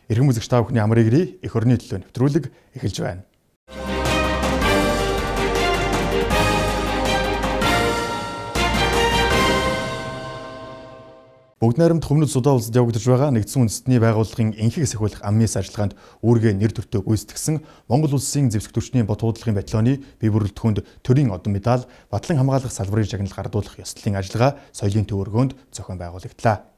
Эрхэм үзэгч та бүхний амрыг ирээ эх орны төлөө нэвтрүүлэг эхэлж байна. Бүгд найрамд Хүмүүст судаа улсад явагдаж байгаа нэгдсэн үндэстний байгууллагын энхийг сахиулах аммиас ажиллагаанд үүргээ нэр төртөө гүйцэтгсэн Монгол улсын зэвсэг түвшний бот хуудалагын батальоны бие бүрэлдэхүүнд төрийн одон медаль, батлан хамгаалах салбарын жагнал гардуулах ёслолын ажиллагаа соёлын төв өргөөнд зохион байгуулагдлаа.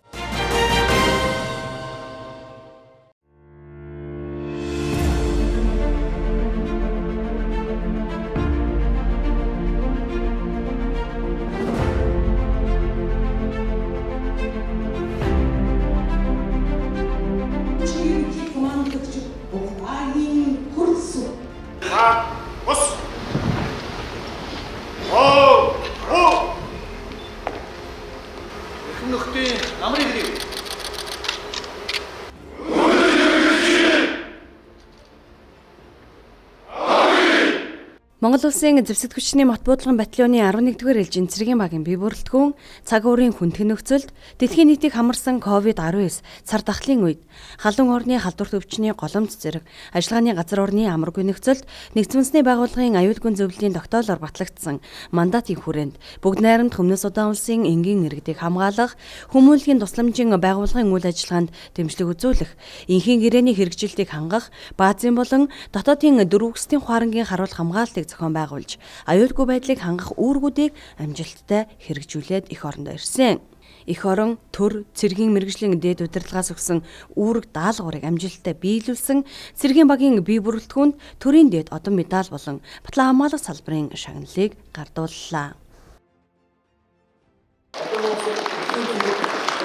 Монгол улсын зэвсэг түвшний мот буудлын батальоны 11-р ээлжийн цэргийн багийн бие бүрэлдэхүүн цаг уурын хүндхэн нөхцөлд дэлхийн нийтийг хамарсан COVID-19 цар тахлын үед халуун орны халдварт өвчний голомт зэрэг ажиллагааны газар орны амаргүй нөхцөлд нэгдсэн үндэсний байгууллагын аюулгүй зөвлөлийн тогтоолоор батлагдсан мандатын хүрээнд бүгд найрамд Хүмүүст судаа улсын энгийн иргэдийг хамгаалах хүмүүнлэгийн тусламжийн байгууллагын үйл ажиллагаанд дэмжлэг үзүүлэх, энхийн гэрээний хэрэгжилтийг хангах, баазын болон дотоодын дөрвөсгийн хуарангийн харуулах хамгаалтыг зохион байгуулж, аюулгүй байдлыг хангах үүргүүдийг амжилттай хэрэгжүүлээд эх орондоо ирсэн. Эх орон төр цэргийн мэргэжлийн дээд удирдлагаас өгсөн үүрэг даалгаврыг амжилттай биелүүлсэн цэргийн багийн бие бүрэлдэхүүнд төрийн дээд одон медаль болон батлан хамгаалах салбарын шагналыг гардууллаа.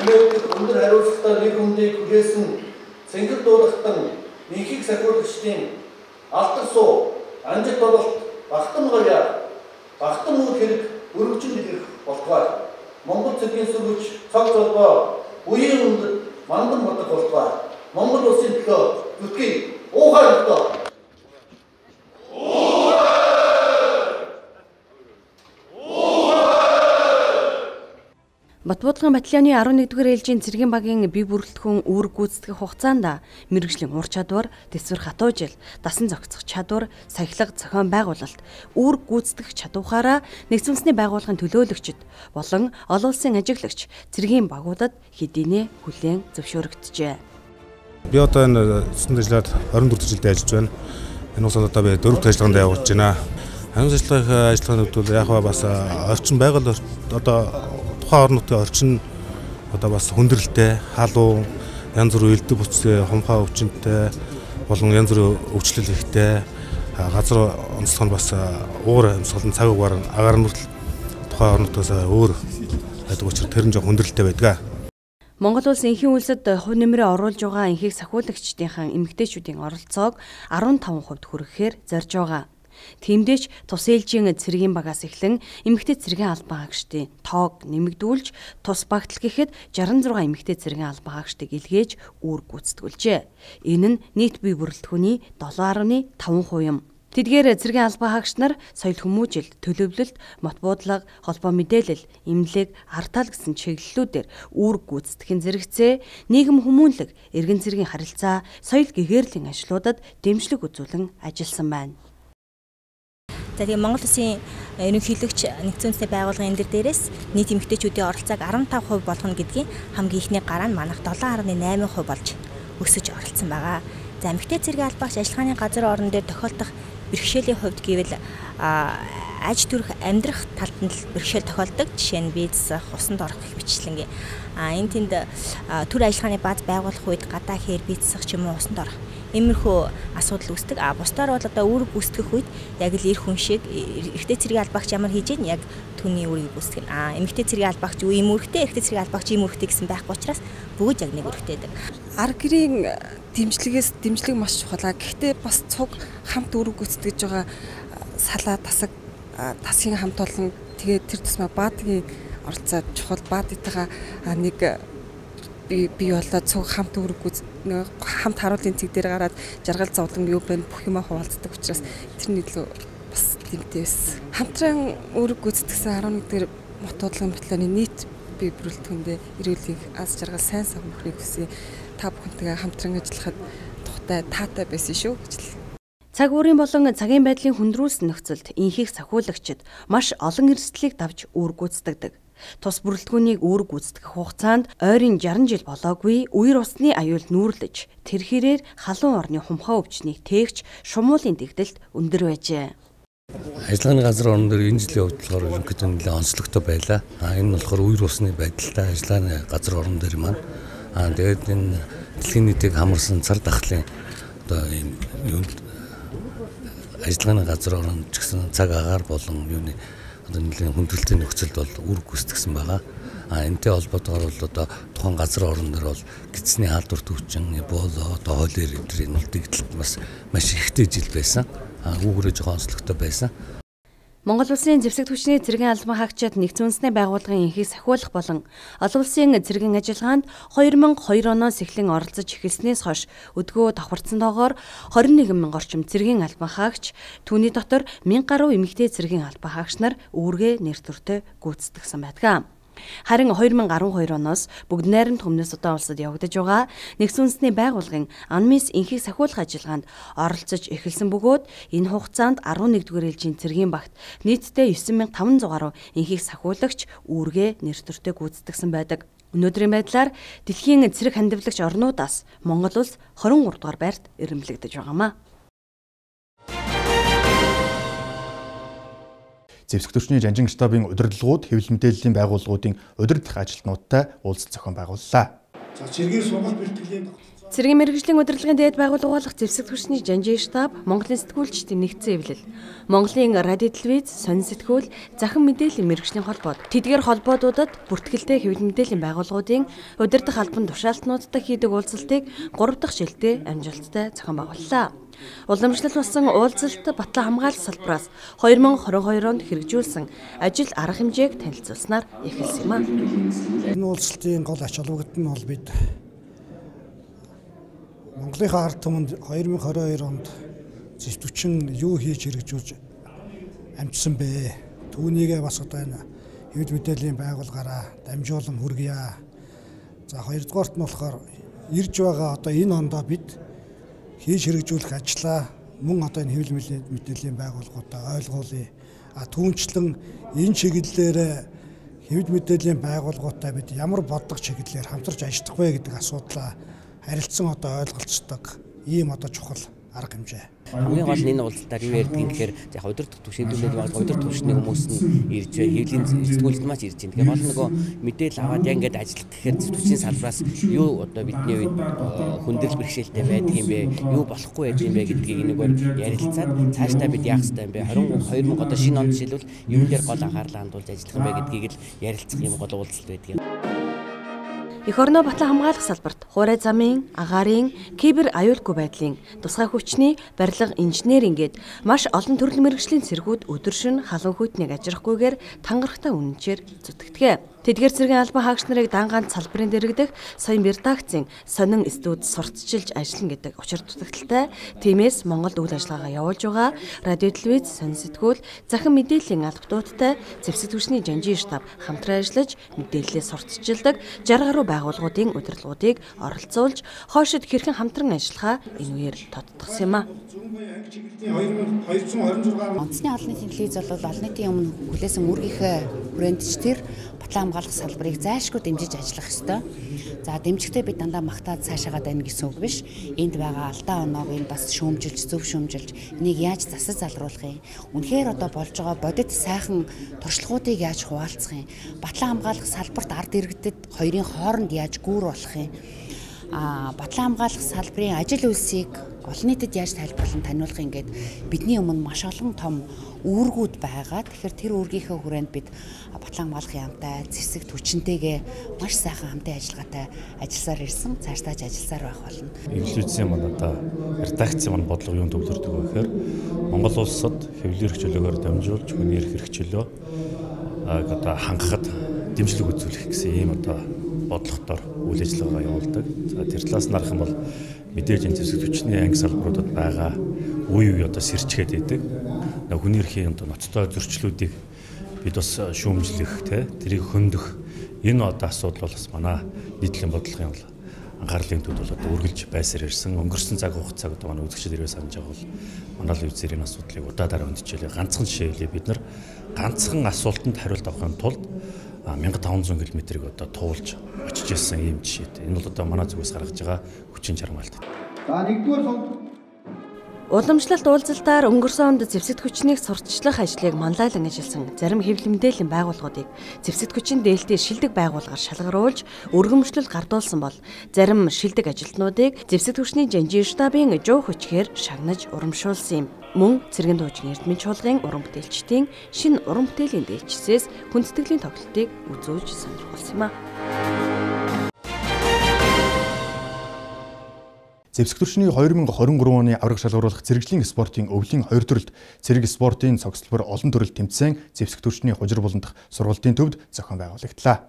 Өндөр хариуцлагатай нэг хүндийг хүрээсэн цэнгэл дуулахтан энхийг сахиулагчдын алдар суу амжилт бололт багтан гоёа багтан үр хэрэг өргөжин илэрх болтугай. Монгол цэргийн сүргэж цаг золбоо үеийн өндөр мандан бодог болтугай. Монгол улсын төлөө зүтгэе уухай өгтөө. Бот буудлын батальоны 11-р ээлжийн цэргийн багийн бие бүрэлдэхүүн үүрэг гүйцэтгэх хугацаанд мэргэжлийн ур чадвар, дэвсгэр хатуу жил, дасан зохицох чадвар, сахилга зохион байгуулалт, үүрэг гүйцэтгэх чадвараараа нэгдсэн үндэсний байгууллагын төлөөлөгчд болон олон улсын ажиглагч цэргийн багуудад хэдийнэ хүлээн зөвшөөрөгдөжээ. Би одоо энэ цэцэнд ажиллаад 24 жилдээ ажиллаж байна. Энэ улсад одоо би 4 ажиллагаанд явж байна. Ханиуц ажиллагааны хувьд яг бас орчин байгаль одоо тухайн орнуудын орчин одоо бас хүндрэлтэй, халуун, янз бүрийн элдв бүцтэй, хумхаа өвчнөдтэй болон янз бүрийн өвчлөл ихтэй газар онцлог нь бас уур амьсгалын цаг угаар агаар нүртэл тухайн орнуудаас өөр байдаг учраас тэр нь жоо хүндрэлтэй байдаг. Монгол улс энхийн үйлсэд хувь нэмрээ оруулж байгаа энхийг сахиулагчдынхаа эмэгтэйчүүдийн оролцоог 15% хүрэхээр зорж байгаа. Тиймдээч тус ээлжийн цэргийн багаас эхлэн эмэгтэй цэргийн албан хаагчдын тоог нэмэгдүүлж тус багтал гэхэд 66 эмэгтэй цэргийн албан хаагчдыг илгээж үүрэг гүйцэтгүүлжээ. Энэ нь нийт бие бүрэлдэхүүний 7.5% юм. Тэдгээр цэргийн албан хаагч нар соёл хүмүүжил, төлөвлөлт, мот буудлага, холбоо мэдээлэл, эмнэлэг, артаал гэсэн чиглэлүүдээр үүрэг гүйцэтгэхийн зэрэгцээ, нийгэм хүмүүнлэг, иргэн цэргийн харилцаа, соёл гэгэрлийн ажлуудад дэмжлэг үзүүлэн ажилласан байна. За тэгээ Монгол Улсын ерөнхийлөгч нэгдсэн үндэсний байгууллагын энэ дээрээс нийт эмэгтэйчүүдийн оролцоог 15% болгоно гэдгийн хамгийн ихний гараа нь манайх 7.8% болж өсөж оролцсон байгаа. За эмэгтэй цэргийн албаагч ажиллагааны газар орон дээр тохиолдох бэрхшээлийн хувьд гэвэл аж төрөх амьдрах талд нь бэрхшээл тохиолдог. Жишээ нь виз, усанд орох гэх мэтчлэнгийн энэ тэнд төр ажиллагааны бааз байгуулах үед гадаа хээр визсах ч юм уу усанд орох иймэрхүү асуудал үүсдэг. Бусдаар бол одоо үүрэг гүйцэтгэх үед яг л эр хүн шиг эрэгтэй цэргийн албаагч ямар хийж ийн яг түүний үүргийг гүйцэтгэнэ. Эмэгтэй цэргийн албаагч ийм үүрэгтэй, эрэгтэй цэргийн албаагч ийм үүрэгтэй гэсэн байхгүй учраас бүгд яг нэг үүрэгтэйдэг. Арга гэрийн дэмжлэг маш чухал. Гэхдээ бас цуг хамт үүрэг гүйцэтгэж байгаа салаа тасаг тасгийн хамт олон тэгээд тэр тусмаа баадгийн оролцоо чухал баадтайгаа нэг би болоо цуг хамт үүрэг хамт харуулын цэг дээр гараад жаргал зовлон юу байна бүх юмаа хуваалцдаг учраас тэрний илүү бас тэмтэй байсан. Хамтран үүрэг гүйцэтгсэн 11-р мот буудлын батальоны нийт бие бүрэлдэхүүндээ эрүүлгийг аз жаргал сайн сав мөхрийг хүсье. та бүхэнтэйгээ хамтран ажиллахад тухтай таатай байсан шүү гэж л. Цаг үеийн болон цагийн байдлын хүндрүүлсэн нөхцөлд инхийг сахиулагчид маш олон эрсдлийг давж үүрэг гүйцэтгэдэг. Тус бүрэлдэхүүнийг үүрэг гүйцэтгэх хугацаанд ойрын 60 жил болоогүй үер усны аюул нүүрлэж тэр хэрээр халуун орны хумхаа өвчнийг тээгч шумуулын дэгдэлт өндөр байжээ. Ажиллагааны газар орон дээр энэ жилийн хувьд болохоор ерөнхийдөө нэлээд онцлогтой байлаа. Энэ нь болохоор үер усны байдалтай ажиллагааны газар орон дээр маань тэгээд энэ дэлхийн нийтийг хамарсан цар тахлын одоо ийм юунд ажиллагааны газар орон ч гэсэн цаг агаар болон юуны одоо нэлээд хүндрэлтийн нөхцөлд бол үүрэг гүйцэтгсэн байгаа. Энэтэй холбоотойгоор бол одоо тухайн газар орон дээр бол гидсний халдвар төвчин, эбола, одоо холер эдрийн үлдэгдэлт маш ихтэй жил байсан. Үүгээрээ жоохон онцлогтой байсан. Монгол улсын зэвсэг түвшний цэргийн албан хаагчид нэгдсэн үндэсний байгууллагын инхийг сахиулах болон олон улсын цэргийн ажиллагаанд 2002 оноос эхлэн оролцож эхэлснээс хойш өдгөө давхарцсан тоогоор 21 мянган орчим цэргийн албан хаагч, түүний дотор 1000 гаруй эмэгтэй цэргийн албан хаагч нар үүргээ нэр төртөө гүйцэтгэсэн байдаг. Харин 2012 оноос бүгд найрамд Өмнөс Удаан улсад явагдаж байгаа нэгдсэн үндэсний байгууллагын АНМИС инхийг сахиулах ажиллагаанд оролцож эхэлсэн бөгөөд энэ хугацаанд 11-р ээлжийн цэргийн багт нийтдээ 9500 гаруй инхийг сахиулагч үүргээ нэр төртөө гүйцэтгэсэн байдаг. Өнөөдрийн байдлаар дэлхийн цэрэг хандивлагч орнуудаас Монгол улс 23 дугаар байрт эрэмблэгдэж байгаамаа. Зэвсэг түвшний жанжин штабын удирдлагууд хэвлэл мэдээллийн байгууллагуудын удирдах ажилтнуудтай уулзалт зохион байгууллаа. Цэргийн сургалт бэлтгэлийн Цэргийн мэргэжлийн удирдлагын дээд байгууллага болох Зэвсэг түвшний жанжин штаб, Монголын сэтгүүлчдийн нэгдсэн эвлэл, Монголын радио телевиз, сонин сэтгүүл, захин мэдээллийн мэргэжлийн холбоод, тэдгээр холбоодуудад бүртгэлтэй хэвлэл мэдээллийн байгууллагуудын удирдах албан тушаалтнуудтай хийдэг уулзалтыг 3 дахь шилдэ амжилттай зохион байгууллаа. Уламжлал болсон уулзалт Батлан хамгаалах салбараас 2022 онд хэрэгжүүлсэн ажил арга хэмжээг танилцуулснаар эхэлсэн юм аа. Энэ уулзалтын гол ач холбогдол нь бол бид Монголынхаа ард түмэнд 2022 онд зэвсэгчин юу хийж хэрэгжүүлж амжсан бэ? Түүнийгээ бас одоо энэ хэвлэл мэдээллийн байгууллагаараа дамжуулан хүргье. За хоёрдугаарт нь болохоор ирж байгаа одоо энэ ондоо бид хийж хэрэгжүүлэх ажлаа мөн одоо энэ хэвлэл мэдээллийн байгууллагуудаа ойлгуулъя. Түүнчлэн энэ чиглэлээр хэвлэл мэдээллийн байгууллагуудаа бид ямар бодлого чиглэлээр хамтарч ажиллах вэ гэдэг асуудлаа харилцсан одоо ойлголцдог ийм одоо чухал арга хэмжээ. Хамгийн гол нь энэ уулзалтаар юу ярьдгийг гэхээр яг удирдах түвшиндүүлээд байгаа удирдах түвшний хүмүүс нь ирж хэвлэлийн сэтгүүлд маш ирж байна. Тэгэхээр гол нөгөө мэдээлэл аваад яг ингээд ажиллах гэхээр түвшний салбараас юу одоо бидний үед хүндрэл бэрхшээлтэй байдаг юм бэ? Юу болохгүй байдаг юм бэ гэдгийг энэгээр ярилцаад цаашдаа бид яах ёстой юм бэ? 2020 одоо шинэ онд жишээлбэл юун дээр гол анхаарлаа хандуулж ажиллах юм бэ гэдгийг л ярилцах юм гол уулзалт байдаг юм. Эх орноо Батлан хамгаалах салбарт хуурай замын, агаарын, кибер аюулгүй байдлын, тусгай хүчний, барилга, инженерингээд маш олон төрлийн мэргэжлийн цэргүүд өдөршин халуун хүйтнийг ажрахгүйгээр тангарахтай үнэнчээр зүтгэдэг. Тэдгээр цэргийн албан хаагч нарыг дан ганц салбарын дэргэдэх соён редакцийн сонин студ сурталчилж ажиллана гэдэг учир дутагдaltaй. Тиймээс Монголд үйл ажиллагаагаа явуулж байгаа радио телевиз, сонин сэтгүүл, захин мэдээллийн албадуудтай зэвсэг түвшний жанжин штаб хамтран ажиллаж мэдээлэлээ сурталчилдаг 60 гаруй байгууллагуудын удирдлагуудыг оролцуулж хойшид хэрхэн хамтран ажиллахаа энэ үеэр тодтогсон юм а. Онцны олонний телевиз бол олон нийтийн өмнө хүлээсэн үүргийнхээ хүрээндчдэр Батлан хамгаалах салбарыг зайлшгүй дэмжиж ажиллах ёстой. За дэмжихдээ бид дандаа магтаад цаашаагаа дайна гэсэн үг биш. Энд байгаа алдаа оноог энэ бас шүүмжилж, зөв шүүмжилж, энийг яаж засаж залруулах юм? Үнэхээр одоо болж байгаа бодит сайхан туршлагуудыг яаж хуваалцах юм? Батлан хамгаалах салбарт ард иргэдэд хоёрын хооронд яаж гүүр болох юм? Батлан хамгаалах салбарын ажил үйлсийг олон нийтэд яаж тайлбарлан таниулах юм гээд бидний өмнө маш олон том үүргүүд байгаа. Тэгэхээр тэр үүргийнхээ хүрээнд бид Батлан хамгаалахын яамтай зэвсэг түвшинтэйгээ маш сайхан хамтын ажиллагаатай ажилласаар ирсэн. Цаашдаа ажилласаар байх болно. Эвлэлүүдийн маань одоо редакцийн маань бодлого юунд төвлөрдөг вэ гэхээр Монгол улсад хэвлэлийн хэрэгчлөөгөөр дамжуулж хүний эрх хэрэгчлөө одоо хангахад дэмжлэг үзүүлэх гэсэн ийм одоо бодлоготоор үйл ажиллагаа явуулдаг. За тэр талаас нь харах юм бол мэдээж энэ зэвсэг түвшний анги салбаруудад байгаа үе үе одоо сэрчгээд идэг. Хүний эрхийн одоо ноцтой зөрчлүүдийг бид бас шүүмжлэх тэрийг хөндөх энэ одоо асуудал бол бас манай нийтлийн бодлогын бол анхаарлын төвд бол одоо үргэлж байсаар ирсэн. Өнгөрсөн цаг хугацааг одоо манай үзэгчид ирээ санаж байгаа бол манай л үзээр энэ асуудлыг удаа дараа мэдчихлээ. Ганцхан жишээлээ бид нар ганцхан асуултанд хариулт авахын тулд 1500 км-ийг одоо туулж очиж ирсэн ийм жишээ. Энэ бол одоо манай зүгээс гаргаж байгаа хүчин чармаалт. За нэгдүгээр сунд Уламжлалт уулзалтаар өнгөрсөн онд зэвсэгт хүчнийг сурталчлах ажлыг манлайлан ажилласан зарим хэвлэл мэдээллийн байгууллагуудыг зэвсэгт хүчин дээлтийн шилдэг байгууллагаар шалгаруулж өргөмжлөл гардуулсан бол зарим шилдэг ажилтнуудыг зэвсэгт хүчний жанжин штабын жуу хүчгээр шагнаж урамшуулсан юм. Мөн цэргийн дуужийн эрдмийн чуулгын уран бүтээлчдийн шинэ уран бүтээлийн дээлчсээс хүндэтгэлийн тоглолтыг үзүүлж сонирхолсон юм а. Зэвсэг төрчний 2023 оны авраг шалгаруулах зэрэглэлийн спортын өвлийн 2 төрөлд цэрэг спортын цогцлбор олон төрөл тэмцээн зэвсэг төрчний хужир буландах сургалтын төвд зохион байгуулагдлаа.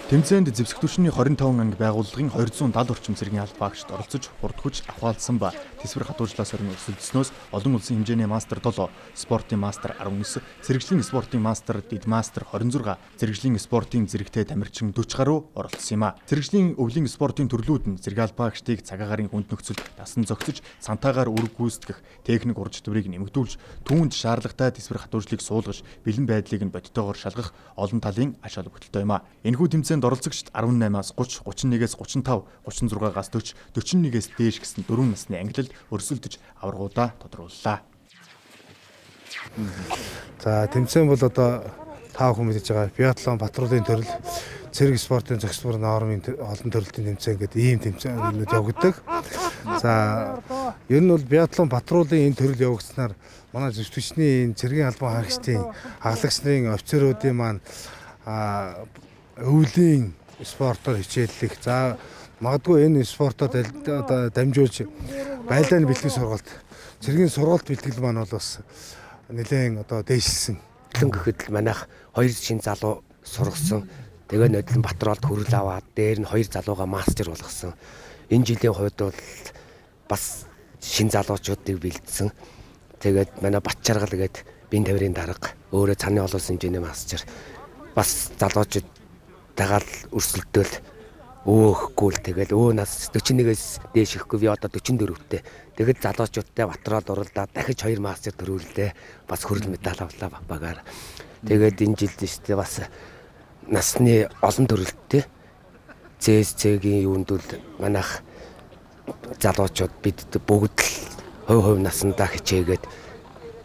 Тэмцээнд зэвсэг төрчний 25 анги байгууллагын 270 орчим цэргийн аль багшд оролцож хурд хүч авахалсан ба тэсвэр хатуужлаас орон өсөлдснөөс олон улсын хэмжээний мастер 7, спортын мастер 19, зэрэглэлийн спортын мастер дид мастер 26, зэрэглэлийн спортын зэрэгтэй тамирчин 40 гаруй оролцсон юм а. Зэрэглэлийн өвлийн спортын төрлүүд нь цэрэг аль багштыг цагаагаар хүнд нөхцөлд дасан зохицож, сантаагаар үрг гүйцэтгэх техник ур чадварыг нэмэгдүүлж, түүнд шаардлагатай тэсвэр хатуужлыг суулгаж, бэлэн байдлыг нь бодитоогоор шалгах олон талын ач холбогдолтой юм а. Энэхүү тэмцээнд оролцогчид 18-аас 30, 31-ээс 35, 36-аас 40, 41-ээс дээш гэсэн 4 насны ангилалд өрсөлдөж аваргуудаа тодрууллаа. За тэмцээн бол одоо таа хүн мэдэж байгаа биатлон, патрулын төрөл, цэрэг спортын зохицбор нормын олон төрөлтийн тэмцээн гэдэг ийм тэмцээнүүд явагддаг. За ер нь бол биатлон, патрулын энэ төрөл явагдсанаар манай зэвсэгчний энэ цэргийн албан хаагчдын хагалагч нарын офицеруудын маань өвлийн спортоор хичээллэх. За магадгүй энэ спортод одоо дамжуулж байлдааны бэлтгэл сургалт, цэргийн сургалт бэлтгэл маань бол бас нэлээд одоо дээшилсэн. Өлөн гэхэд л манайх 2 шин залуу сургасан. Тэгээ нодлон Батролд хөрөл аваад дээр нь 2 залууга мастер болгосон. Энэ жилийн хувьд бол бас шин залуучуудыг бэлдсэн. Тэгээд манай Батчаргал гээд бие тавирын дарга өөрөө цааны олон хэмжээний мастер бас залуучууд тагаал өрсөлдөөл өөхгүй л тэгэл нас 41-ээс дээш ихгүй би одоо 44-тэй. Тэгэд залуучуудтай Батраад уралдаад дахиж 2 мастер төрүүллээ. Бас хөрөл медаль авлаа багаар. Тэгээд энэ жилд нэстэ бас насны олон төрөлттэй ЦСЦ-гийн юунд бол манайх залуучууд бид бүгд л хувь насандаа хичээгээд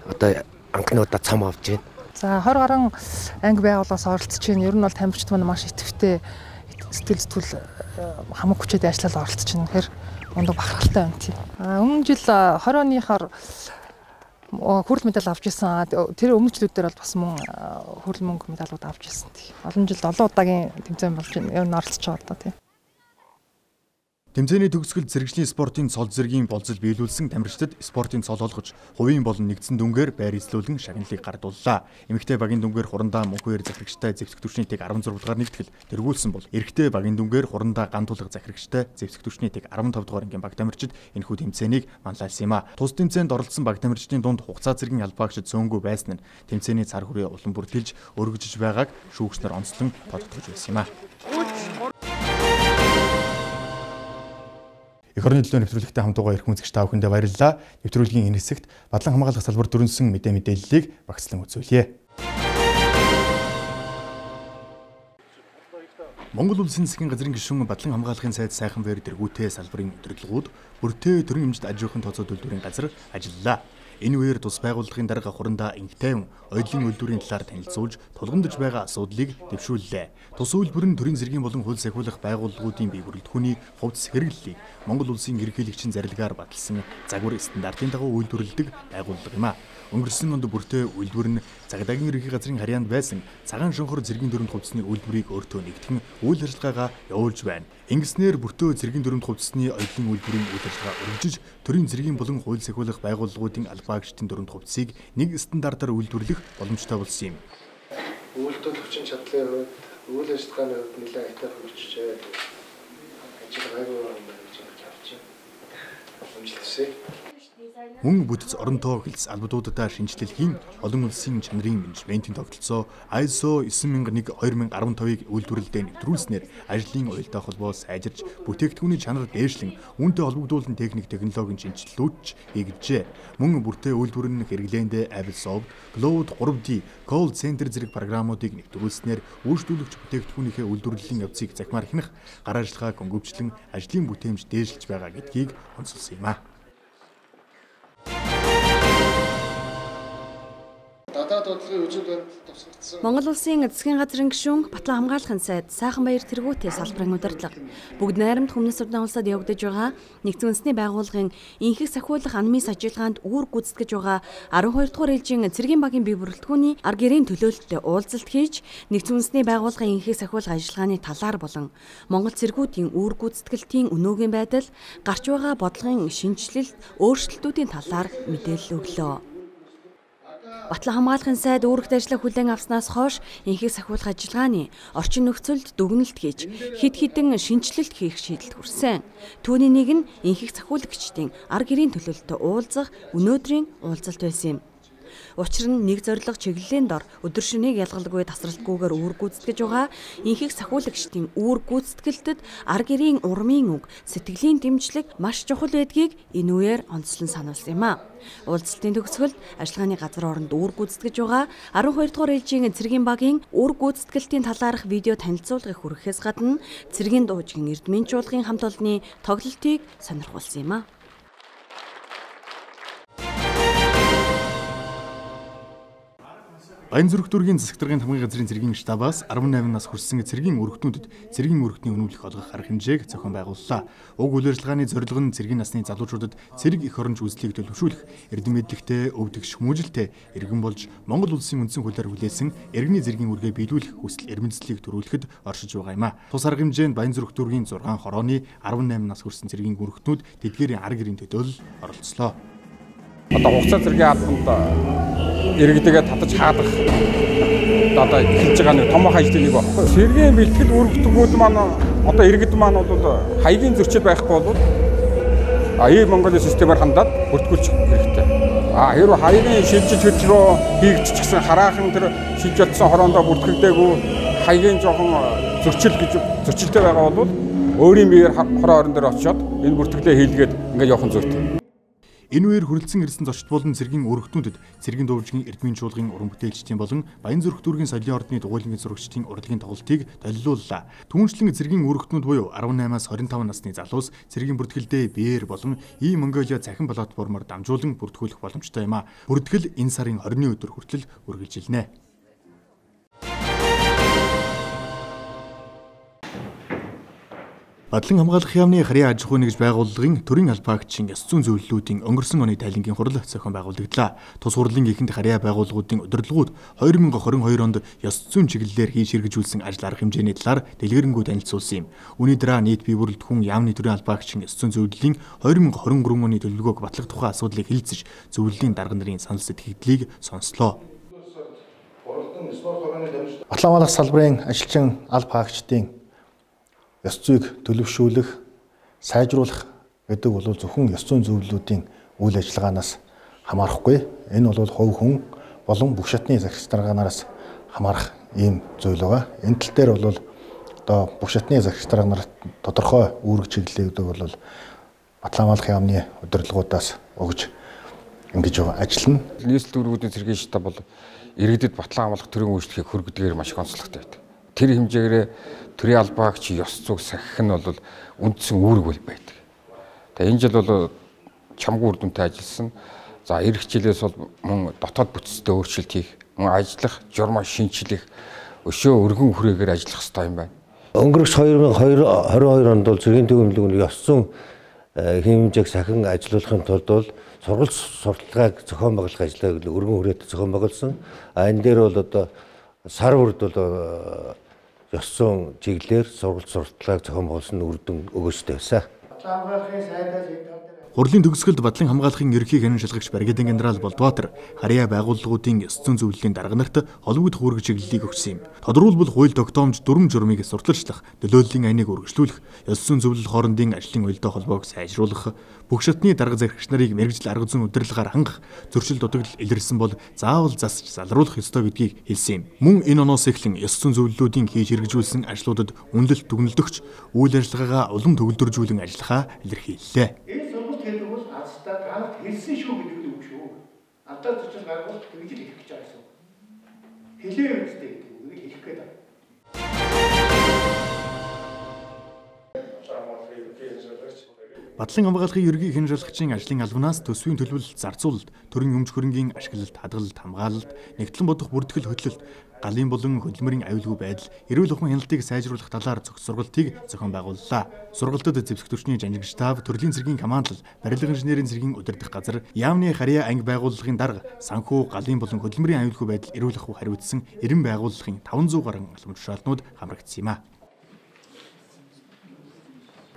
одоо анхнуудаа цом авч байна. За 20 гаруй анги байгууллагаас оролцож байна. Ер нь бол тамирчид маань маш идэвхтэй сэтгэл зүтгэл хамаг хүчтэй ажиллаад оролцож байна. Тэгэхээр мундаг бахархалтай байна тийм. Өмнө жил 20 оныхоор хүрэл медаль авч ирсэн. Тэр өмнө жилүүдээр бол бас мөн хүрэл мөнгө медалууд авч ирсэн. Олон жил 7 удаагийн тэмцээн болж байна. Ер нь оролцож байгаа даа тийм. Тэмцээний төгсгөл зэрэгчлийн спортын цол зэргийн болзол биелүүлсэн тамирчдад спортын цол олгож, хувийн болон нэгдсэн дүнгээр байр эзлүүлэн шагналыг гардууллаа. Эмэгтэй багийн дүнгээр хурандаа мөнхөөр захирагчтай зэвсэг түвшний тэг 16 дугаар нэгтгэл тэргүүлсэн бол эрэгтэй багийн дүнгээр хурандаа гандуулга захирагчтай зэвсэг түвшний тэг 15 дугаар ангийн баг тамирчид энэхүү тэмцээнийг манлайлсан юм а. Тус тэмцээнд оролцсон баг тамирчдын дунд хугацаа зэргийн албаагчид цөөнгүй байсан нь тэмцээний цар хүрээ улам бүртэлж өргөжж байгааг шүүгчнэр онцлон тодтогч байсан юм а. Эх орны төлөө нэвтрүүлэгтэй хамтдаа ирэх үзэгч та бүхэндээ баярлалаа. Нэвтрүүлгийн энэ хэсэгт Бадлан хамгаалах салбар дүрнсэн мэдээллийг багцлан үзүүлье. Монгол Улсын засгийн газрын гишүүн Бадлан хамгаалахын сайд сайхан бээр дэргүүтэй салбарын удирдлагууд бүртээ төрийн эмчит аж ахуйн тооцоо төлбөрийн газар ажиллалаа. Энэ үеэр тус байгууллагын дарга хурандаа инх тайван ойдлын үйлдвэрийн талаар танилцуулж тулгамдж байгаа асуудлыг дэвшүүллээ. Тус үйлдвэр нь төрийн зэргийн болон хууль сахиулах байгууллагуудын бие бүрэлдэхүүний хувьд хэрэглэлийг Монгол Улсын ерөнхийлөгчийн зарилгаар баталсан загвар стандартын дагуу үйлдвэрлэдэг байгууллага юм а. Өнгөрсөн онд бүртээ үйлдвэр нь Цагдаагийн ерөнхий газрын харьяанд байсан цагаан шонхор зэргийн дөрөнд хувцсны үйлдвэрийг өөртөө нэгтгэн үйл ажиллагаагаа явуулж байна. Ингэснээр бүртөө зэргийн дөрөнд хувцсны ойдлын үйлдвэрийн үйл ажиллагаа өргөжж төрийн зэргийн болон хууль сахиулах байгууллагуудын албаагчдын дөрөнд хувцсыг нэг стандартаар үйлдвэрлэх боломжтой болсон юм. Үйлдвэрлэх хүчин чадлын хувьд үйл ажиллагааны хувьд нэлээд айтайхан хөгжижээ. Ажил гайгүй юм байна гэж авч байна. Амжилт хүсье. Мөн бүтц оронтой хэлс албадуудаа шинжилэл хийн олон улсын чанарын менежментийн тогтолцоо ISO 9001/2015-ыг үйлдвэрлэлдээ нэвтрүүлснээр ажлын уялдаа холбоо сайжирч бүтээгдэхүүний чанар дээшлэн үүнтэй холбогдуулсан техник технологийн шинжилэлүүд ч хийгджээ. Мөн бүртээ үйлдвэрлэн хэрэглээндээ Avisoft, Cloud 3D, Call Center зэрэг програмуудыг нэвтрүүлснээр үйлчлүүлэгч бүтээгдэхүүнийхээ үйлдвэрлэлийн явцыг захимаар хянах, гар ажиллагааг хөнгөвчлөн ажлын бүтээмж дээшлж байгаа гэдгийг онцолсон юм а. Монгол улсын засгийн газрын гишүүн Батлан хамгаалахын сайд Сайханбаяр тэргүүтээ салбарын удирдлага бүгд найрамд хүмүүст урдан улсад явагдаж байгаа нэгдсэн үндэсний байгууллагын инхийг сахиулах анмис ажиллагаанд үүрэг гүйцэтгэж байгаа 12 дугаар ээлжийн цэргийн багийн бие бүрэлдэхүүний арга гэрийн төлөөлөлтөд уулзалт хийж нэгдсэн үндэсний байгууллагын инхийг сахиулах ажиллагааны талаар болон Монгол цэргүүдийн үүрэг гүйцэтгэлтийн өнөөгийн байдал гарч байгаа бодлогын шинжилэлт өөрчлөлтүүдийн талаар мэдээлэл өглөө. Батлан хамгаалахын сайд үүрэгт ажиллах хүлээн авснаас хойш инхийг сахиулах ажиллагааны орчин нөхцөлд дүгнэлт хийж хэд хэдэн шинжилэлт хийх шийдэлд хүрсэн. Түүний нэг нь инхийг сахиулагчдын арга гэрийн төлөөлөлтөд уулзах өнөөдрийн уулзалт байсан юм. Учир нь нэг зорилго чиглэлийн дор өдөр шөнөгийг ялгалгүй тасралтгүйгээр үүрэг гүйцэтгэж байгаа инхийг сахиулагчдын үүрэг гүйцэтгэлтэд арга гэрийн урмын үг, сэтгэлийн дэмжлэг маш чухал байдгийг энэ үеэр онцлон сануулсан юм а. Уулзалтын төгсгөлд ажиллагааны газар оронд үүрэг гүйцэтгэж байгаа 12 дугаар ээлжийн цэргийн багийн үүрэг гүйцэтгэлтийн талаарх видео танилцуулгыг хүргэхээс гадна цэргийн дуужгийн эрдмийн чуулгын хамт олонны тоглолтыг сонирхуулсан юм а. Баянзүрх дүүргийн засаг даргын хамгааллын газрын цэргийн штабаас 18 нас хүрсэн цэргийн өргөтнүүдэд цэргийн өргөтний өнөмлөх олгох арга хэмжээг зохион байгууллаа. Уг үйл ажиллагааны зорилго нь цэргийн насны залуучуудад цэрэг эх оронч үзлийг төлөвшүүлэх, эрдэм мэдлэгтэй, өвдөг шхүмүүжилтэй иргэн болж Монгол улсын үндсэн хуулиар хүлээсэн иргэний зэргийн үргээ биелүүлэх хүсэл эрмэлзлийг төрүүлэхэд оршиж байгаа юм а. Тус арга хэмжээнд Баянзүрх дүүргийн 6 хорооны 18 нас хүрсэн цэргийн өргөтнүүд тэдгээрийн арга гэрийн төлөөлөл оролцлоо. Одоо хугацаа зэргийн албанд иргэдэгээ татаж хаадах одоо эхэлж байгаа нэг том ажлын нэг багхгүй. Цэргийн бэлтгэл үүрэгтгүүд маань одоо иргэд маань бол хаягийн зөрчил байхгүй бол Монголын системээр хандаад бүртгүүлчих хэрэгтэй. Хэрвээ хаягийн шилжилт хөтөлбөр хийгдчих гэсэн хараахан тэр шилжилтсэн хороондоо бүртгэгдээгүй хаягийн жоохон зөрчилтэй байгаа бол өөрийн биеэр хороо орон дээр очиод энэ бүртгэлээ хийлгээд ингээд явах нь зүйтэй. Энэ үеэр хүрэлцэн ирсэн зочд болон цэргийн өргөтнүүдэд цэргийн дуужгийн эрдмийн чуулгын уран бүтээлчдийн болон Баянзүрх дүүргийн соёлын ордны дугуйлангийн зурагчдын урлагийн тоглолтыг толилууллаа. Түүнчлэн цэргийн өргөтнүүд буюу 18-аас 25 насны залуус цэргийн бүртгэлдээ биеэр болон Монголиа цахим платформоор дамжуулан бүртгүүлэх боломжтой юм а. Бүртгэл энэ сарын 20-ны өдөр хүртэл үргэлжилнэ. Батлан хамгаалах яамны харьяа аж ахуйн нэгж байгууллагын төрийн албаагчийн ёс зүйн зөвлөлүүдийн өнгөрсөн оны тайлангийн хурал зохион байгуулагдлаа. Тус хурлын эхэнд харьяа байгууллагуудын удирдлагууд 2022 онд ёс зүйн чиглэлээр хийж хэрэгжүүлсэн ажил арга хэмжээний талаар дэлгэрэнгүй танилцуулсан юм. Үүний дараа нийт бие бүрэлдэхүүн яамны төрийн албаагчийн ёс зүйн зөвлөлийн 2023 оны төлөвлөгөөг батлах тухай асуудлыг хэлэлцэж зөвлөлийн дарга нарын санал сэтгэгдлийг сонслоо. Батлан хамгаалах салбарын ажилчин албаагчдын ёс зүйг төлөвшүүлэх, сайжруулах гэдэг бол зөвхөн ёс зүйн зөвлөлүүдийн үйл ажиллагаанаас хамаарахгүй. Энэ бол хувь хүн болон бүх шатны захирагч дарганараас хамаарах ийм зүйл байгаа. Энэ тал дээр бол одоо бүх шатны захирагч дарга нарт тодорхой үүрэг чиглэлүүд бол Батлан хамгаалах яамны удирдлагуудаас өгж ингэж ажиллана. Нийслэл үүргүүдийн цэргийн штаб бол иргэдэд Батлан хамгаалах төрийн үйлчлэгийг хөргөдгээр маш их онцлогтой байдаг. Тэр хэмжээгээр төрийн албаагч ёс зүйг сахих нь бол үндсэн үүрэг байдаг. Тэгээ энэ жил бол чамгүй үр дүнтэй ажилласан. За эх жилээс бол мөн дотоод бүтцтэй өөрчлөлт хийх, мөн ажиллах, журмаа шинчлэх, өшөө өргөн хүрээгээр ажиллах хэрэгтэй юм байна. Өнгөрөх 2022 онд бол цэргийн төгөмлөг ёс зүйн хэмжээг сахин ажилуулахын тулд бол сургалт сурталчилгааг зохион байгуулах ажлыг өргөн хүрээтэй зохион байгуулсан. Энэ дээр бол одоо сар бүрд бол ёс зүйн чиглэлээр сургалт сурталчилгааг зохион байгуулсан үр дүн өгөөжтэй байсан. Батлан хамгаалахын сайдаас Хурлын төгсгөлд Батлан хамгаалахын ерөнхий генерал шалгагч бригадийн генерал Болдбаатар харьяа байгууллагуудын ёс зүйн зөвлөлийн дарга нарт холбогд хуурга чиглэлийг өгсөн юм. Тодорхойлбол хууль тогтоомж дүрм журмыг сурталчлах, нөлөөллийн айныг үргэлжлүүлэх, ёс зүйн зөвлөл хоорондын ажлын уялдаа холбоог сайжруулах, бүх шатны дарга зархигч нарыг мэргэжил арга зүйн удирдлагаар хангах, зөрчил дутагдал илэрсэн бол заавал засч залруулах ёстой гэдгийг хэлсэн юм. Мөн энэ оноос эхлэн ёс зүйн зөвлөлүүдийн хийж хэрэгжүүлсэн ажлуудад үнэлэлт дүгнэлтөгч үйл ажиллагаагаа улам төгөлдржүүлэн ажиллахаа илэрхийллээ. гэдэг бол азтай ганц хэлсэн шүү гэдэг үг шүү. Алдаа зөрчил гаргуул тэгж л хэлэх гэж байгаа юм. Хэлээ үстэй гэдэг үгийг хэлэх гээд байна. Батлан хамгаалахын ерөнхий генерал шалгагчийн ажлын албанаас төсвийн төлбөрт зарцуулалт, төрийн өмч хөрөнгийн ашиглалт, хадгалалт, хамгаалалт, нэгтлэн бодох бүртгэл хөтлөлт, галын болон хөдөлмөрийн аюулгүй байдал, эрүүл ухаан хяналтыг сайжруулах талаар зохиц сургалтыг зохион байгууллаа. Сургалтад зэвсэгтөрчний жанжин штаб, төрлийн цэргийн командлал, барилга инженерийн цэргийн удирдах газар, яамны харьяа анги байгууллагын дарга, санхүү, галын болон хөдөлмөрийн аюулгүй байдал, эрүүл ухаан хариуцсан 90 байгууллагын 500 гаруй албан тушаалтнууд хамрагдсан юм а.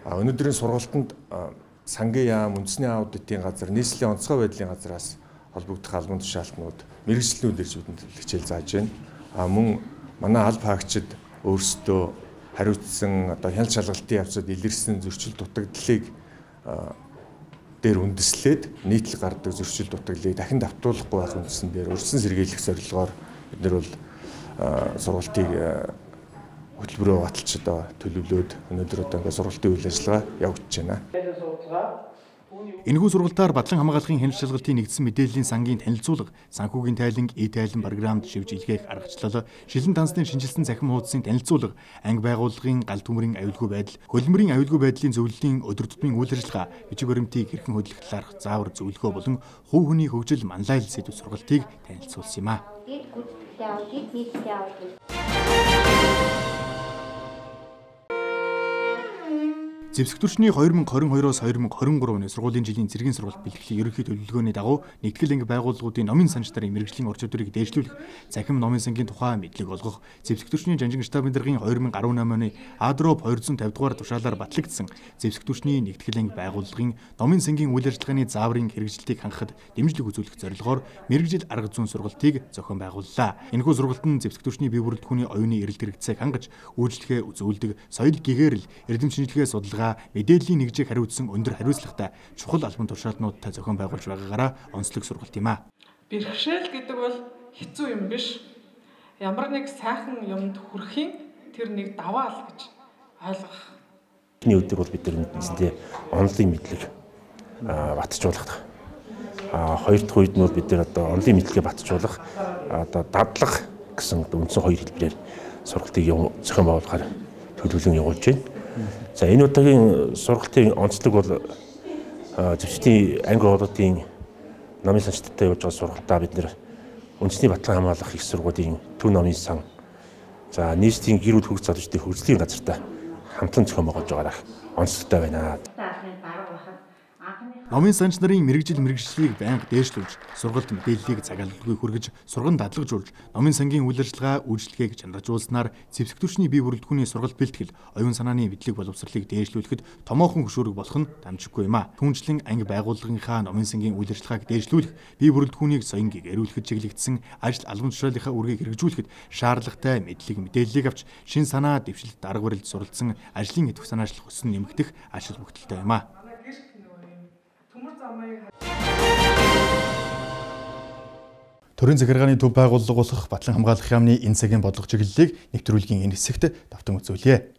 Өнөөдрийн сургалтанд сангийн яам, үндэсний аудитын газар, нийслэлийн онцгой байдлын газраас холбогдох албан тушаалтнууд мэргэжлийн үдирчүүдэнд хичээл зааж байна. Мөн манай алба хаагчид өөрсдөө хариуцсан хяналт шалгалтын явцад илэрсэн зөрчил дутагдлыг дээр үндэслээд нийтлэг гардаг зөрчил дутагдлыг дахин давтуулахгүй байх үндсэн дээр өрсөн сэргийлэх зорилгоор бид нар бол сургалтыг хөтөлбөрөөр баталж төлөвлөөд өнөөдөр ингээд сургалтын үйл ажиллагаа явагдаж байна. Энэхүү сургалтаар Батлан хамгаалахын хяналт шалгалтын нэгдсэн мэдээллийн сангийн танилцуулга, санхүүгийн тайланг, e-тайлан програмд шивж илгээх аргачлал, шилэн дансны шинжилсэн цахим хуудсын танилцуулга, анги байгууллагын гал түмрийн аюулгүй байдал, хөлбөмбөрийн аюулгүй байдлын зөвлөлийн өдөр тутмын үйл ажиллагаа, бичиг баримтыг хэрхэн хөдлөх талаарх заавар зөвлөгөө болон хувь хүний хөгжил манлайл сэдв сургалтыг танилцуулсан юм а. Зэвсэгтөрчний 2022-оос 2023 оны сургуулийн жилийн цэргийн сургалт бэлтгэлийн ерөнхий төлөвлөгөөний дагуу нэгтгэл анги байгууллагуудын номын санч нарын мэргэжлийн ур чадварыг дээшлүүлэх, цахим номын сангийн тухай мэдлэг олгох, зэвсэгтөрчний жанжин штабын даргын 2018 оны Адроп 250 дугаар тушаалаар батлагдсан зэвсэгтөрчний нэгтгэл анги байгууллагын номын сангийн үйл ажиллагааны зааврын хэрэгжилтийг хангахад дэмжлэг үзүүлэх зорилгоор мэргэжил арга зүйн сургалтыг зохион байгууллаа. Энэхүү сургалт нь зэвсэгтөрчний бие бүрэлдэхүүний оюуны эрэлт хэрэгцээг хангаж, үйлчлэгээ үзүүлдэг, соёл гэгээрэл, эрдэм шинжилгээ судалгаа, мэдээллийн нэгжийг хариуцсан өндөр хариуцлагатай чухал албан тушаалтнуудтай зохион байгуулж байгаагаараа онцлог сургалт юм а. Бэрхшээл гэдэг бол хэцүү юм биш. Ямар нэг сайхан юмд хүрэхийн тэр нэг даваал гэж ойлгох. Эхний өдөр бол бид нар үндсэндээ онлын мэдлэг батжуулах. Хоёр дахь үед нь бид нар одоо онлын мэдлэгээ батжуулах, одоо дадлах гэсэн үндсэн хоёр хэлбэрээр сургалтыг зохион байгуулахаар төлөвлөн явуулж байна. За энэ удаагийн сургалтын онцлог бол зэвсэгтийн анги байгууллагын номын санчтай явж байгаа сургалтаа бид нэр үндэсний Батлан хамгаалах их сургуулийн төв номын сан, за нийслэлийн гэр бүл хөгжил залуучдын хөгжлийн газартай хамтлан зохион байгуулж байгаарах онцлогтой байна. Номын санч нарын мэргэжлийг байнга дээшлүүлж, сургалт мэдээллийг цагааллгүй хүргэж, сурган дадлагжуулж, номын сангийн үйл ажиллагаа үйлчлэгээг чанаржуулснаар зэвсэгтөрчний бие бүрэлдэхүүний сургалт бэлтгэл, оюун санааны мэдлэг боловсролыг дээшлүүлэхэд томоохон хөшүүрэг болох нь дамжиггүй юм а. Түүнчлэн анги байгууллагынхаа номын сангийн үйл ажиллагааг дээшлүүлэх, бие бүрэлдэхүүнийг соён гэгэрүүлэхэд чиглэгдсэн ажил албан тушаалынхаа үргийг хэрэгжүүлэхэд шаардлагатай мэдээллийг авч, шин санаа, дэвшилт, дарга барилд суралцсан ажлын идэвх санаачлах өсөн нэмэгдэх ажил бүгдэлтэй юм а. Төрийн захиргааны төв байгууллага болох Батлан хамгаалах яамны энэ цагийн бодлого чиглэлийг нэвтрүүлгийн энэ хэсэгт давтан үзүүлье.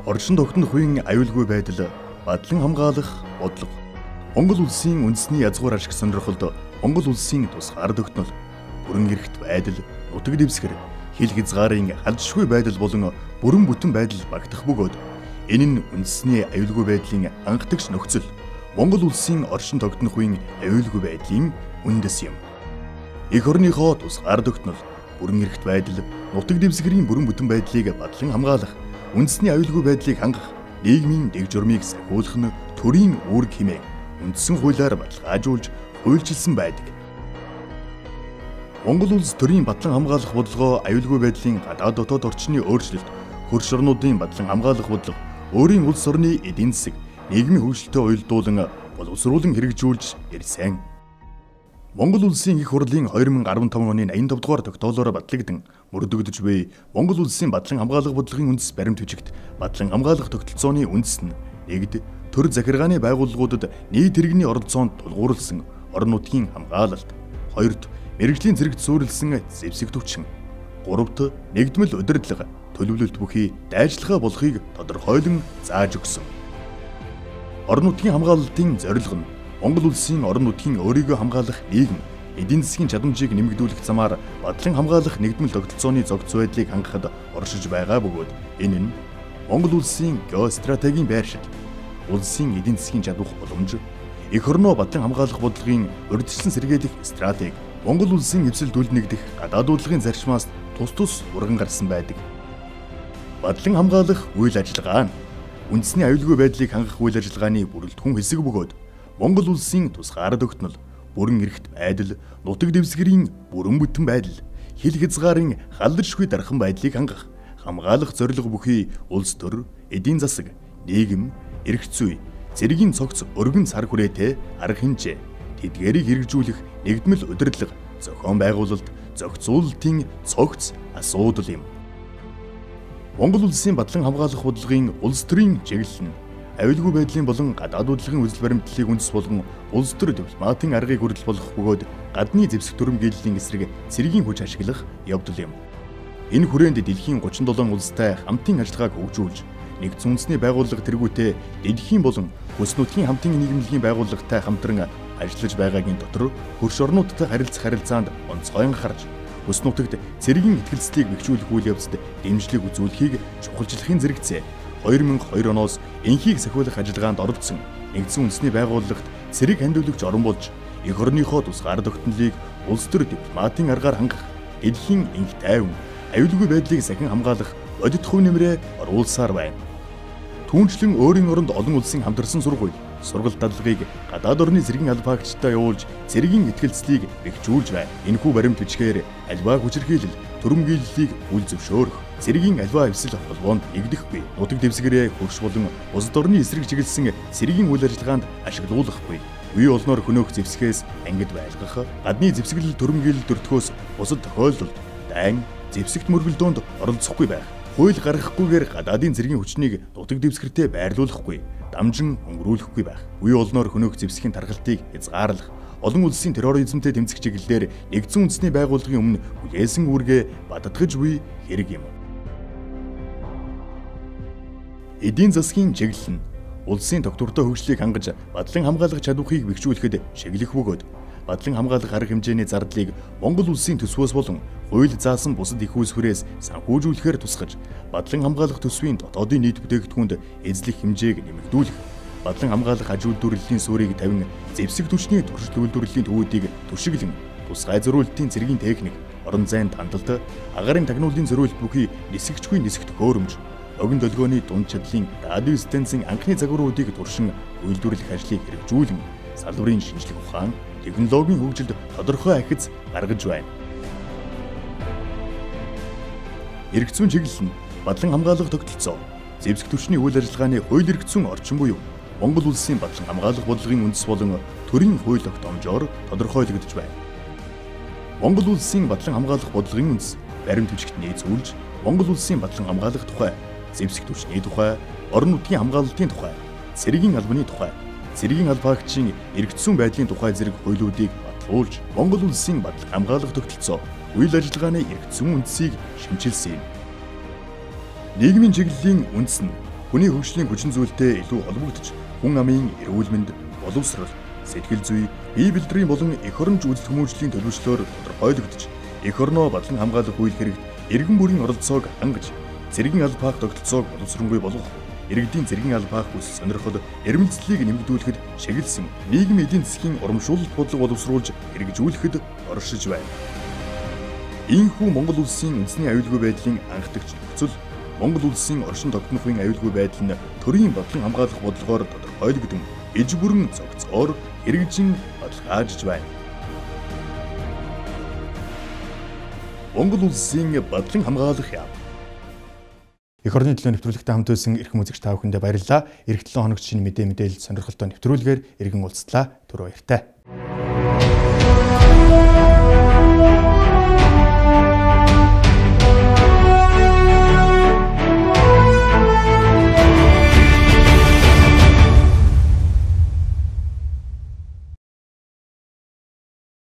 Орчин тогтнох үеийн аюулгүй байдал, Батлан хамгаалах бодлого. Монгол улсын үндэсний язгуур ашиг сонирхолд Монгол улсын тусгаар тогтнол, бүрэн эрхт байдал, нутаг дэвсгэр, хил хязгаарын халдшгүй байдал болон бүрэн бүтэн байдал багтах бөгөөд энэ нь үндэсний аюулгүй байдлын анхдагч нөхцөл, Монгол улсын орчин тогтнох үеийн аюулгүй байдлын үндэс юм. Эх орныхоо тусгаар тогтнол, бүрэн эрхт байдал, нутаг дэвсгэрийн бүрэн бүтэн байдлыг Батлан хамгаалах, үндэсний аюулгүй байдлыг хангах, нийгмийн дэг журмыг сахиулах нь төрийн үүрэг хэмээн үндсэн хуулиар баталгаажуулж хуульчилсан байдаг. Монгол улс төрийн Батлан хамгаалах бодлогоо аюулгүй байдлын гадаад дотоод орчны өөрчлөлт, хөрш орнуудын Батлан хамгаалах бодлого, өөрийн улс орны эдийн засаг, нийгмийн хөгжилтэй уялдуулан боловсруулан хэрэгжүүлж ирсэн. Монгол улсын их хурлын 2015 оны 85 дугаар тогтоолоор батлагдсан мөрдөгдөж буй Монгол улсын Бадлан хамгаалах бодлогын үндэс баримт бичигт Бадлан хамгаалах тогтолцооны үндэс нь нэгд төр захиргааны байгууллагуудад нийт иргэний оролцоонд тулгуурласан орон нутгийн хамгаалалт, хоёрт мэрэгжлийн зэрэгт суурилсан зэвсэг төвчин, гуравт нэгдмэл удирдлага, төлөвлөлт бүхий дайжлага болохыг тодорхойлон зааж өгсөн. Орон нутгийн хамгаалалтын зорилго нь Монгол улсын орон нутгийн өөрийгөө хамгаалах нийгэм, эдийн засгийн чадамжийг нэмэгдүүлэх замаар Бадлан хамгаалах нэгдмэл тогтолцооны зохиц байдлыг хангахад оршиж байгаа бөгөөд энэ нь Монгол улсын геостратегийн байршил, улсын эдийн засгийн чадвах боломж, эх орноо Бадлан хамгаалах бодлогын урьдчилан сэргийлэх стратеги, Монгол улсын эвсэлд үлнэгдэх гадаад удирдлагын зарчмаас тус урган гарсан байдаг. Бадлан хамгаалах үйл ажиллагаа нь үндэсний аюулгүй байдлыг хангах үйл ажиллагааны бүрэлдэхүүн хэсэг бөгөөд Монгол улсын тусгаар тогтнол, бүрэн эрхт байдал, нутаг дэвсгэрийн бүрэн бүтэн байдал, хил хязгаарын халдшгүй дархан байдлыг хангах, хамгаалах зорилго бүхий улс төр, эдийн засаг, нийгэм, эрх зүй, цэргийн цогц өргөн сар хүрээтэй арга хэмжээ, тэдгээрийг хэрэгжүүлэх нэгдмэл удирдлага, зохион байгуулалт, зохицуулалтын цогц асуудал юм. Монгол улсын Бадлан хамгаалах бодлогын улс төрийн чиглэл нь аюулгүй байдлын болон гадаад удирдлагын үзэл баримтлалыг үндэс болгон улс төр дипломатын аргыг хүрдэл болгох бөгөөд гадны зэвсэг төрөмгийллийн эсрэг цэргийн хүч ашиглах явдал юм. Энэ хүрээнд дэлхийн 37 улстай хамтын ажиллагааг хөгжүүлж, нэгдсэн үндэсний байгууллага тэргүүтээ дэлхийн болон бүс нутгийн хамтын нийгэмлэгийн байгууллагатай хамтран ажиллаж байгаагийн дотор хөрш орнуудтай харилцах харилцаанд онцгой анхаарч, бүс нутагт цэргийн итгэлцлийг бэхжүүлэх үйл явцад дэмжлэг үзүүлэхийг чухалчлахын зэрэгцээ 2002 оноос энхийг сахиулах ажиллагаанд оролцсон нэгдсэн үндэсний байгууллагт цэрэг хандивлагч орон болж эх орныхоо тусгаар тогтнолыг улс төр дипломатын аргаар хангах, дэлхийн энх тайван, аюулгүй байдлыг сахин хамгаалах бодит хувь нэмрээ оруулсаар байна. Түүнчлэн өөрийн оронд олон улсын хамтарсан сургууль, сургалт дадлагыг гадаад орны цэргийн албаагчтай явуулж цэргийн итгэлцлийг бэхжүүлж байна. Энэхүү баримт бичгээр альва хүчирхийлэл, төрөмгийллийг үл зөвшөөрөх, цэргийн альва эвсэл холбоонд нэгдэхгүй, нутаг дэвсгэрээ хөрш болон улс орны эсрэг чиглэсэн цэргийн үйл ажиллагаанд ашиглуулахгүй, үе олноор хөнөөх зэвсгээс ангид байлгах, гадны зэвсгэлэл төрөмгийлэл төртгөөс бусад тохиолдолд дайн зэвсэгт мөргөлдөөнд оролцохгүй байх, хууль гаргахгүйгээр гадаадын цэргийн хүчнийг нутаг дэвсгэртээ байрлуулахгүй, дамжин өнгөрүүлэхгүй байх, үе олноор хөнөөх зэвсгийн тархалтыг хязгаарлах, олон улсын терроризмтэй тэмцэх чиглэлээр нэгдсэн үндэсний байгууллагын өмнө хүлээсэн үүргээ баддгаж буй хэрэг юм. Эдийн засгийн чиглэл нь улсын тогтвортой хөгжлийг хангаж Бадлан хамгаалах чадварыг бэхжүүлэхэд шиглэх бөгөөд Бадлан хамгаалах арга хэмжээний зардлыг Монгол улсын төсвөөс болон хууль заасан бусад их үйлсвэрээс санхүүжүүлэхээр тусгаж Бадлан хамгаалах төсвийн дотоодын нийт бүтээгдэхүүнд эзлэх хэмжээг нэмэгдүүлэх, Бадлан хамгаалах аж үйлдвэрлэлийн суурийг тавин зэвсэг түвшний туршилт үйлдвэрлэлийн төвүүдийг түшиглэн тусгай зориултын цэргийн техник, орон зайн тандалт, агаарын тагнуулын зориулт бүхий нисгчгүй нисэх төхөөрөмж, богино долгионы дунд чадлын радио станцын анхны загваруудыг туршин үйлдвэрлэх ажлыг хэрэгжүүлэн салбарын шинжлэх ухаан, технологийн хөгжилд тодорхой ахиц гаргаж байна. Эрх зүйн чиглэл нь Бадлан хамгаалах тогтолцоо, зэвсэг түвшний үйл ажиллагааны хууль эрх зүйн орчин буюу Монгол улсын Бадлан хамгаалах бодлогын үндэс болон төрийн хууль тогтоомжоор тодорхойлогдож байна. Монгол улсын Бадлан хамгаалах бодлогын үндэс баримт бичигт нийцүүлж Монгол улсын Бадлан хамгаалах тухай, зэвсэг түвшний тухай, орон нутгийн хамгаалалтын тухай, цэргийн албаны тухай, цэргийн албаагчийн эрх зүйн байдлын тухай зэрэг хуулиудыг батлуулж Монгол улсын Бадлан хамгаалах тогтолцоо, үйл ажиллагааны эрх зүйн үндсийг шинжилсэн юм. Нийгмийн чиглэлийн үндэс нь хүний хөгжлийн хүчин зүйлтэй илүү холбогдож, хүн амын эрүүл мэнд, боловсрол, сэтгэл зүй, бие бэлтрийн болон эх оронч үзэл хүмүүжлийн төлөвчлөөр тодорхойлогдож, эх орноо Бадлан хамгаалах үйл хэрэгт иргэн бүрийн оролцоог хангаж, цэргийн албаах тогтолцоог боловсронгүй болгох, иргэдийн цэргийн албаах хүс сонирхол, эрмэлзлийг нэмэгдүүлэхэд шиглэсэн нийгэм эдийн засгийн урамшуулалт бодлого боловсруулж хэрэгжүүлэхэд оршиж байна. Ийхүү Монгол улсын үндэсний аюулгүй байдлын анхдагч нөхцөл, Монгол улсын оршин тогтнохын аюулгүй байдал нь төрийн Бадлан хамгаалах бодлогоор тодорхойлогдсон иж бүрэн зохицоор хэрэгжин баталгаажж байна. Монгол улсын Бадлан хамгаалах яам. Эх орны төлөө нэвтрүүлэгтэй хамт байсан эрхэм үзэгч та бүхэндээ баярлалаа. Эх 7 хоногт шинэ мэдээлэл сонирхолтой нэвтрүүлгээр иргэн уулзлаа. Түр баяртай.